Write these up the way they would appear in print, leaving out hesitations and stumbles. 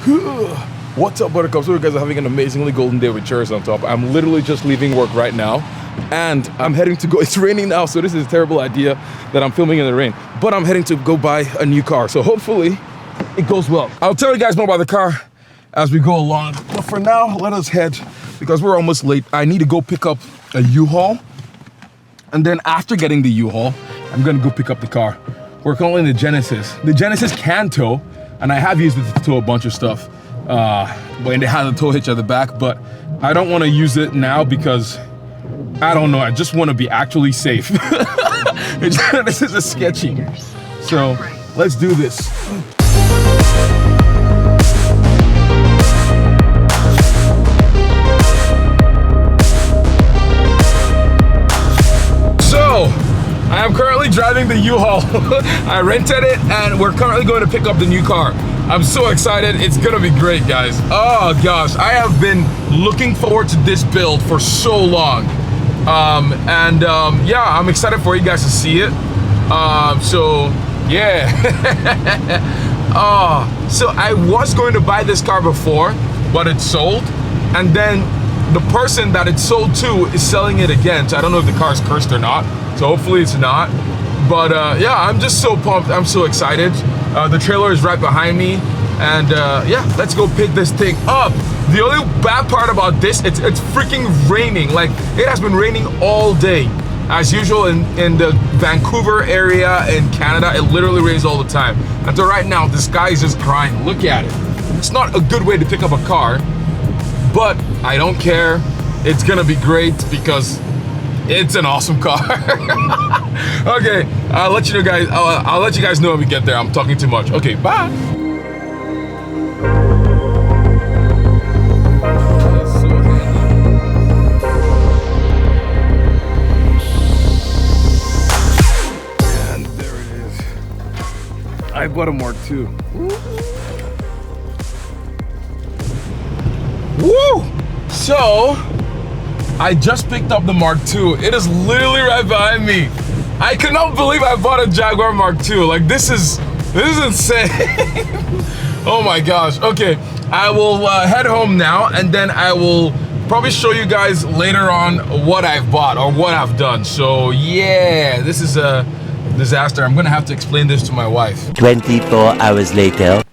What's up, buttercups? So you guys are having an amazingly golden day with cherries on top. I'm literally just leaving work right now and I'm heading to go. It's raining now, so this is a terrible idea that I'm filming in the rain, but I'm heading to go buy a new car, so hopefully it goes well. I'll tell you guys more about the car as we go along, but for now let us head, because we're almost late. I need to go pick up a U-Haul, and then after getting the U-Haul I'm gonna go pick up the car. We're calling the Genesis. The Genesis can tow, and I have used it to tow a bunch of stuff when it has a tow hitch at the back, but I don't want to use it now because I don't know, I just want to be actually safe. This is a sketchy, so let's do this. So I am currently driving the U-Haul. I rented it and we're currently going to pick up the new car. I'm so excited. It's gonna be great, guys. Oh gosh, I have been looking forward to this build for so long. Yeah, I'm excited for you guys to see it. So yeah. So I was going to buy this car before, but it's sold. And then the person that it's sold to is selling it again. So I don't know if the car is cursed or not. So hopefully it's not. But yeah, I'm just so pumped. I'm so excited. The trailer is right behind me. And yeah, let's go pick this thing up. The only bad part about this, it's freaking raining. Like, it has been raining all day. As usual in the Vancouver area in Canada, it literally rains all the time. And so right now, the sky is just crying. Look at it. It's not a good way to pick up a car, but I don't care. It's gonna be great because it's an awesome car. Okay, I'll let you guys. I'll let you guys know when we get there. I'm talking too much. Okay, bye. And there it is. I bought a Mark II. Woo! So I just picked up the Mark II. It is literally right behind me. I cannot believe I bought a Jaguar Mark II. Like, this is insane. Oh my gosh. Okay, I will head home now, and then I will probably show you guys later on what I've bought or what I've done. So yeah, this is a disaster. I'm gonna have to explain this to my wife. 24 hours later.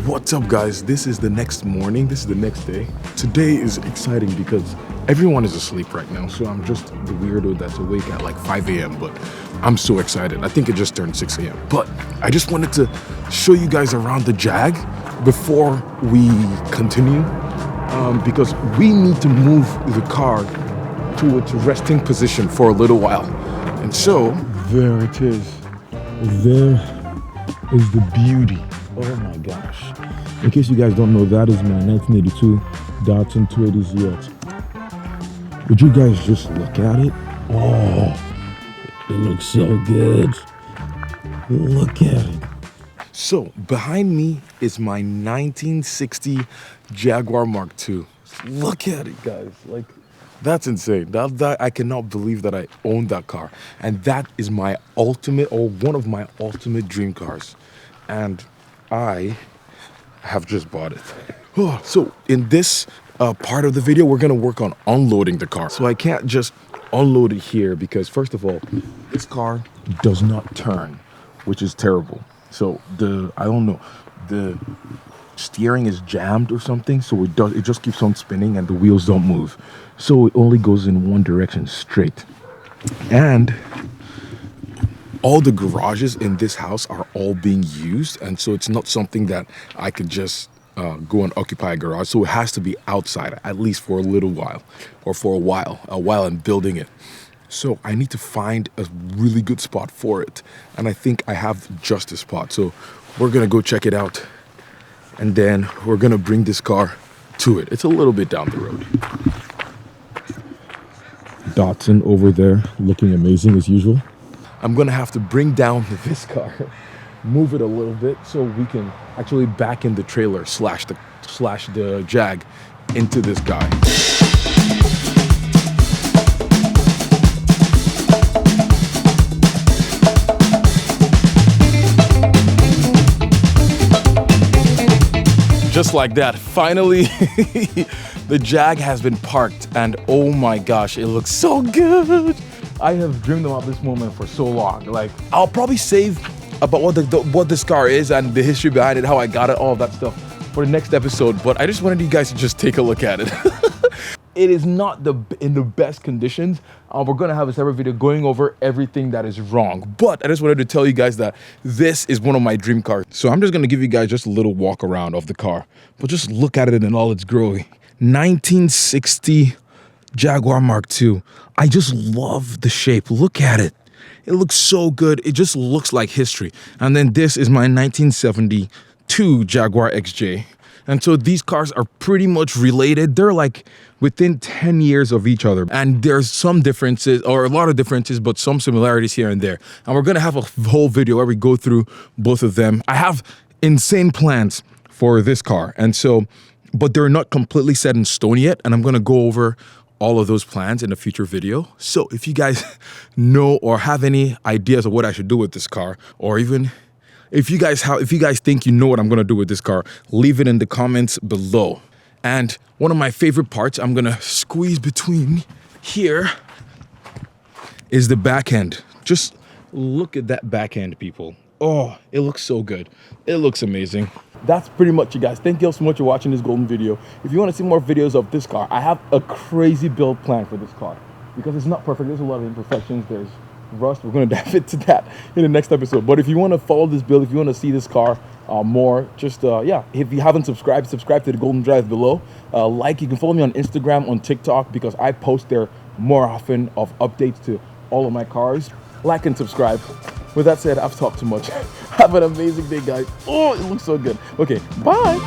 What's up, guys? This is the next morning. This is the next day. Today is exciting because everyone is asleep right now, so I'm just the weirdo that's awake at like 5 a.m. but I'm so excited. I think it just turned 6 a.m. but I just wanted to show you guys around the Jag before we continue, because we need to move the car to its resting position for a little while. And so there it is. There is the beauty. Oh my gosh. In case you guys don't know, that is my 1982 Datsun 280ZX. Would you guys just look at it? Oh, it looks so good. Look at it. So behind me is my 1960 Jaguar Mark II. Look at it, guys. Like, that's insane. That I cannot believe that I own that car. And that is my ultimate, or one of my ultimate dream cars. And I have just bought it. Oh, so in this part of the video, we're gonna work on unloading the car. So I can't just unload it here because, first of all, this car does not turn, which is terrible. So I don't know, the steering is jammed or something, so it just keeps on spinning and the wheels don't move. So it only goes in one direction, straight. And all the garages in this house are all being used, and so it's not something that I could just go and occupy a garage. So it has to be outside, at least for a little while, or for a while I'm building it. So I need to find a really good spot for it, and I think I have just a spot. So we're gonna go check it out, and then we're gonna bring this car to it. It's a little bit down the road. Datsun over there, looking amazing as usual. I'm gonna have to bring down this car, move it a little bit so we can actually back in the trailer slash the Jag into this guy. just like that, finally, the Jag has been parked, and oh my gosh, it looks so good. I have dreamed about this moment for so long. Like, I'll probably save about what this car is and the history behind it, how I got it, all of that stuff for the next episode. But I just wanted you guys to just take a look at it. It is not in the best conditions. We're gonna have a separate video going over everything that is wrong. But I just wanted to tell you guys that this is one of my dream cars. So I'm just gonna give you guys just a little walk around of the car. But just look at it in all its glory. 1960 Jaguar Mark II. I just love the shape. Look at it. It looks so good. It just looks like history. And then this is my 1972 Jaguar XJ. And so these cars are pretty much related. They're like within 10 years of each other. And there's some differences, or a lot of differences, but some similarities here and there. And we're gonna have a whole video where we go through both of them. I have insane plans for this car. And so, but they're not completely set in stone yet. And I'm gonna go over all of those plans in a future video. So if you guys know or have any ideas of what I should do with this car, or even if you guys think you know what I'm gonna do with this car, leave it in the comments below. And one of my favorite parts, I'm gonna squeeze between here, is the back end. Just look at that back end, people. Oh, it looks so good. It looks amazing. That's pretty much it, guys. Thank you all so much for watching this golden video. If you want to see more videos of this car, I have a crazy build plan for this car because it's not perfect. There's a lot of imperfections. There's rust. We're going to dive into that in the next episode. But if you want to follow this build, if you want to see this car more, just yeah, if you haven't subscribed, subscribe to the golden drive below. You can follow me on Instagram, on TikTok, because I post there more often of updates to all of my cars. Like and subscribe. With that said, I've talked too much. Have an amazing day, guys. Oh, it looks so good. Okay, bye.